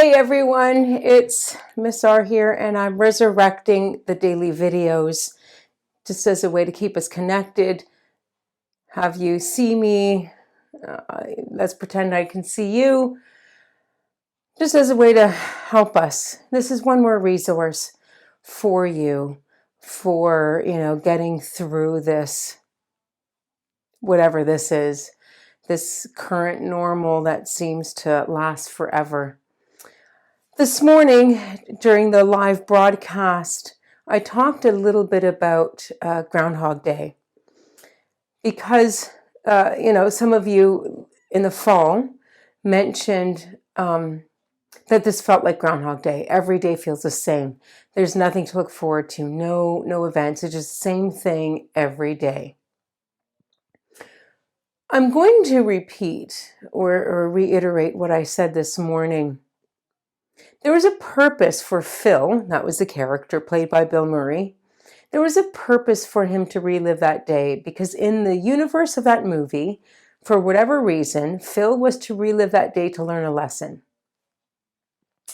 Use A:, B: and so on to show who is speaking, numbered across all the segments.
A: Hey everyone, it's Miss R here, and I'm resurrecting the daily videos just as a way to keep us connected, have you see me, let's pretend I can see you, just as a way to help us. This is one more resource for you for, getting through this, whatever this is, this current normal that seems to last forever. This morning, during the live broadcast, I talked a little bit about Groundhog Day because, some of you in the fall mentioned that this felt like Groundhog Day. Every day feels the same. There's nothing to look forward to, no events. It's just the same thing every day. I'm going to repeat or reiterate what I said this morning. There was a purpose for Phil, that was the character played by Bill Murray. There was a purpose for him to relive that day because in the universe of that movie, for whatever reason, Phil was to relive that day to learn a lesson.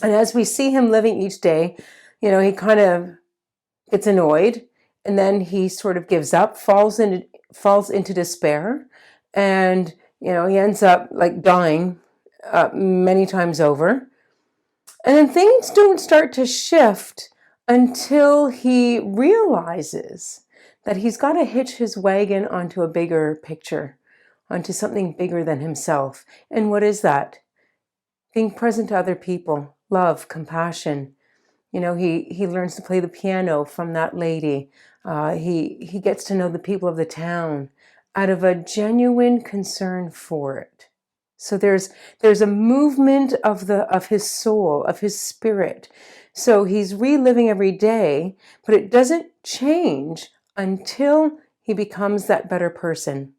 A: And as we see him living each day, he kind of gets annoyed and then he sort of gives up, falls into despair, and he ends up like dying many times over. And then things don't start to shift until he realizes that he's got to hitch his wagon onto a bigger picture, onto something bigger than himself. And what is that? Being present to other people, love, compassion. He learns to play the piano from that lady. He gets to know the people of the town out of a genuine concern for it. So there's a movement of his soul, of his spirit. So he's reliving every day, but it doesn't change until he becomes that better person.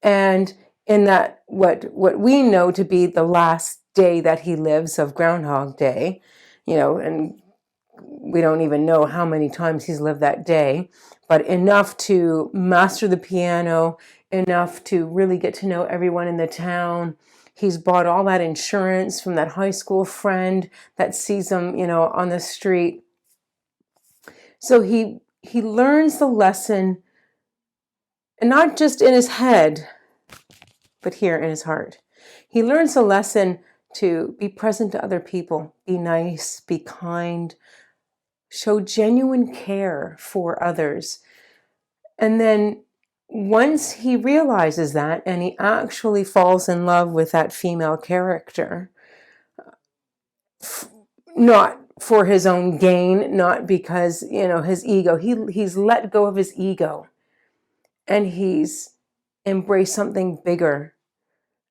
A: And in that, what we know to be the last day that he lives of Groundhog Day, and we don't even know how many times he's lived that day, but enough to master the piano, enough to really get to know everyone in the town. He's bought all that insurance from that high school friend that sees him, on the street. So he learns the lesson, and not just in his head, but here in his heart. He learns the lesson to be present to other people, be nice, be kind, show genuine care for others. And then once he realizes that, and he actually falls in love with that female character, not for his own gain, not because, his ego, he's let go of his ego, and he's embraced something bigger,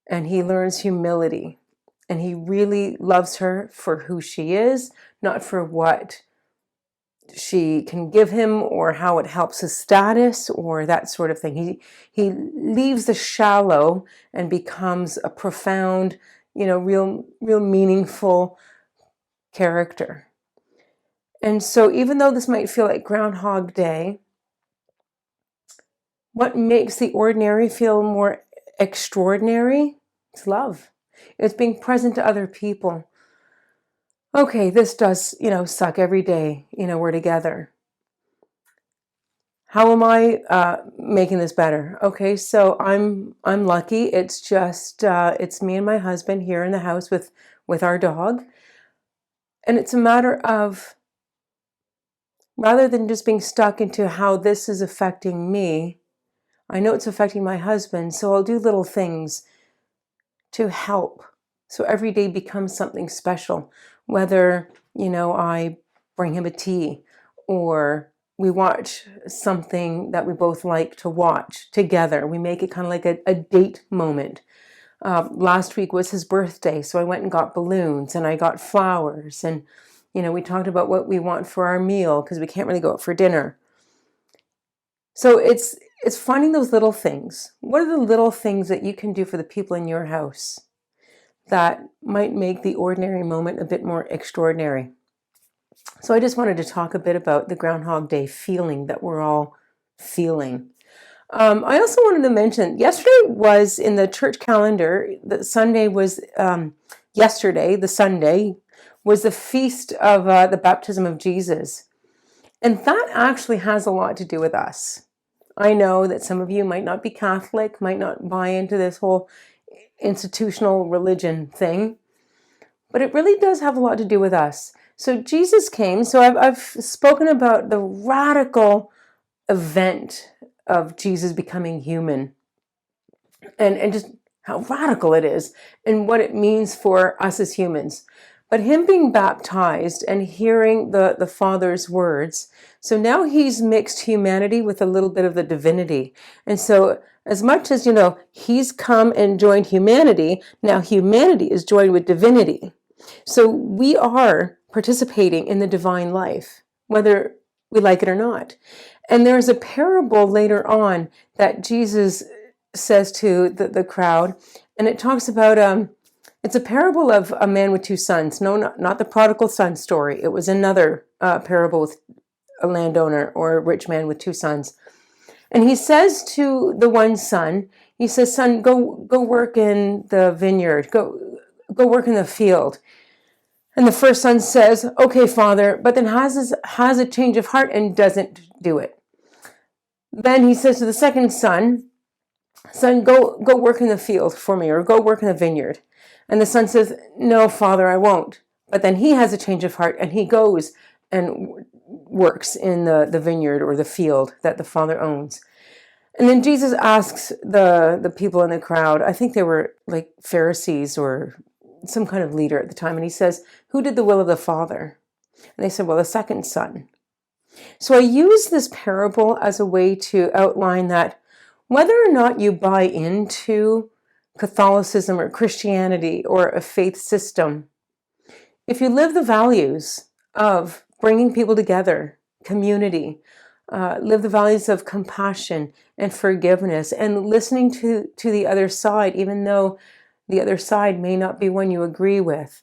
A: and he learns humility, and he really loves her for who she is, not for what she can give him or how it helps his status or that sort of thing. He leaves the shallow and becomes a profound, real meaningful character. And so even though this might feel like Groundhog Day, what makes the ordinary feel more extraordinary? It's love. It's being present to other people. Okay, this does, suck every day, we're together. How am I making this better? Okay, so I'm lucky. It's just, it's me and my husband here in the house with our dog. And it's a matter of, rather than just being stuck into how this is affecting me, I know it's affecting my husband, so I'll do little things to help. So every day becomes something special, whether, I bring him a tea or we watch something that we both like to watch together. We make it kind of like a date moment. Last week was his birthday, so I went and got balloons and I got flowers, and we talked about what we want for our meal because we can't really go out for dinner. So it's finding those little things. What are the little things that you can do for the people in your house that might make the ordinary moment a bit more extraordinary? So I just wanted to talk a bit about the Groundhog Day feeling that we're all feeling. I also wanted to mention, yesterday was in the church calendar, the Sunday was yesterday, the Sunday, was the feast of the baptism of Jesus. And that actually has a lot to do with us. I know that some of you might not be Catholic, might not buy into this whole institutional religion thing, but it really does have a lot to do with us. So Jesus came. So I've spoken about the radical event of Jesus becoming human, and just how radical it is and what it means for us as humans. But him being baptized and hearing the Father's words, so now he's mixed humanity with a little bit of the divinity. And so as much as, he's come and joined humanity, now humanity is joined with divinity. So we are participating in the divine life, whether we like it or not. And there's a parable later on that Jesus says to the crowd, and it talks about, it's a parable of a man with two sons. No, not the prodigal son story. It was another parable with a landowner or a rich man with two sons. And he says to the one son, he says, son, go work in the vineyard, go work in the field. And the first son says, okay, father, but then has a change of heart and doesn't do it. Then he says to the second son, go work in the field for me, or go work in the vineyard. And the son says, no, father, I won't. But then he has a change of heart and he goes and works in the vineyard or the field that the father owns. And then Jesus asks the people in the crowd, I think they were like Pharisees or some kind of leader at the time, and he says, who did the will of the Father? And they said, well, the second son. So I use this parable as a way to outline that whether or not you buy into Catholicism or Christianity or a faith system, if you live the values of bringing people together, community, live the values of compassion and forgiveness and listening to the other side, even though the other side may not be one you agree with.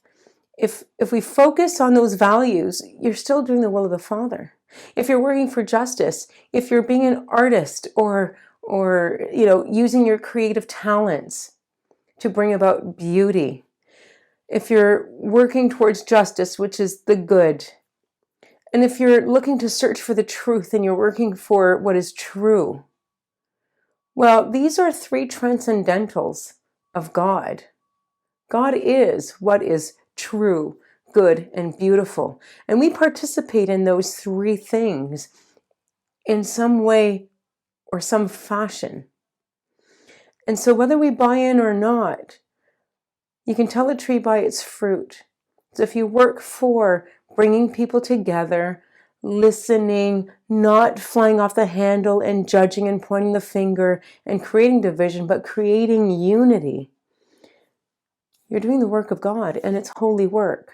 A: If we focus on those values, you're still doing the will of the Father. If you're working for justice, if you're being an artist or using your creative talents to bring about beauty, if you're working towards justice, which is the good, and if you're looking to search for the truth and you're working for what is true, well, these are three transcendentals of God. God is what is true, good, and beautiful. And we participate in those three things in some way or some fashion. And so whether we buy in or not, you can tell a tree by its fruit. So if you work for bringing people together, listening, not flying off the handle and judging and pointing the finger and creating division, but creating unity, you're doing the work of God, and it's holy work.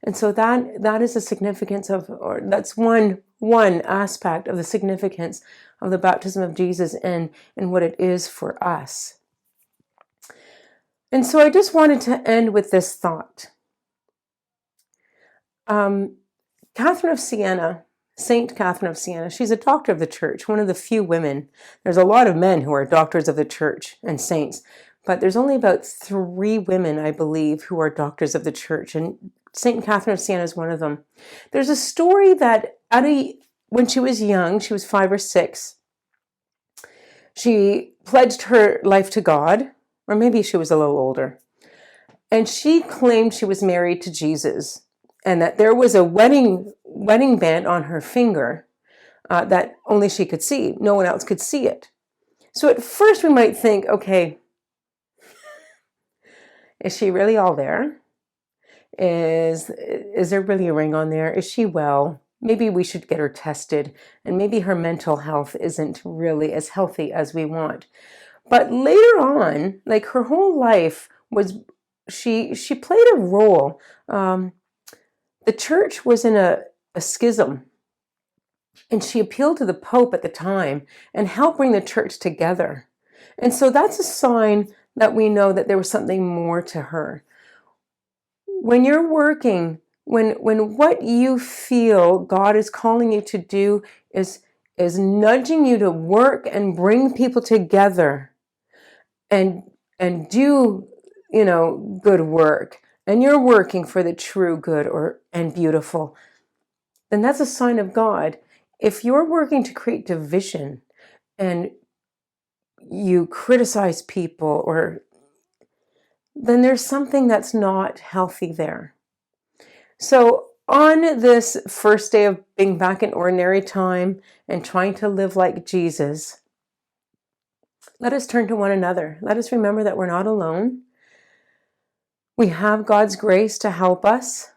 A: And so that is the significance of, or that's one aspect of the significance of the baptism of Jesus and what it is for us. And so I just wanted to end with this thought. Catherine of Siena, Saint Catherine of Siena, she's a doctor of the church, one of the few women. There's a lot of men who are doctors of the church and saints, but there's only about 3 women, I believe, who are doctors of the church, and Saint Catherine of Siena is one of them. There's a story that when she was young, she was 5 or 6, she pledged her life to God, or maybe she was a little older, and she claimed she was married to Jesus, and that there was a wedding band on her finger that only she could see. No one else could see it. So at first we might think, okay, is she really all there? Is there really a ring on there? Is she well? Maybe we should get her tested, and maybe her mental health isn't really as healthy as we want. But later on, like her whole life was, she played a role. The church was in a schism, and she appealed to the Pope at the time and helped bring the church together. And so that's a sign that we know that there was something more to her. When you're working, when what you feel God is calling you to do is nudging you to work and bring people together and do, good work and you're working for the true good and beautiful, then that's a sign of God. If you're working to create division and you criticize people, then there's something that's not healthy there. So on this first day of being back in ordinary time and trying to live like Jesus, let us turn to one another. Let us remember that we're not alone. We have God's grace to help us,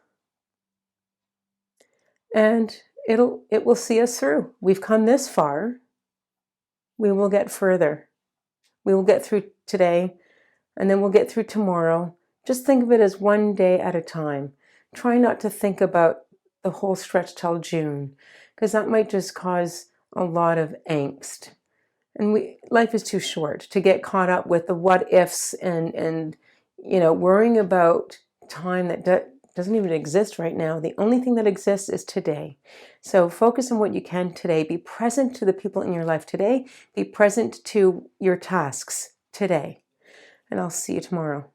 A: and it will see us through. We've come this far. We will get further. We will get through today, and then we'll get through tomorrow. Just think of it as one day at a time. Try not to think about the whole stretch till June, because that might just cause a lot of angst. And life is too short to get caught up with the what ifs and worrying about time that doesn't even exist right now. The only thing that exists is today. So focus on what you can today. Be present to the people in your life today. Be present to your tasks today. And I'll see you tomorrow.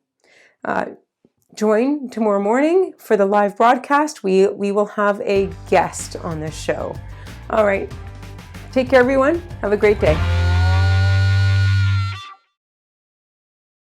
A: Join tomorrow morning for the live broadcast. We will have a guest on this show. All right. Take care, everyone. Have a great day.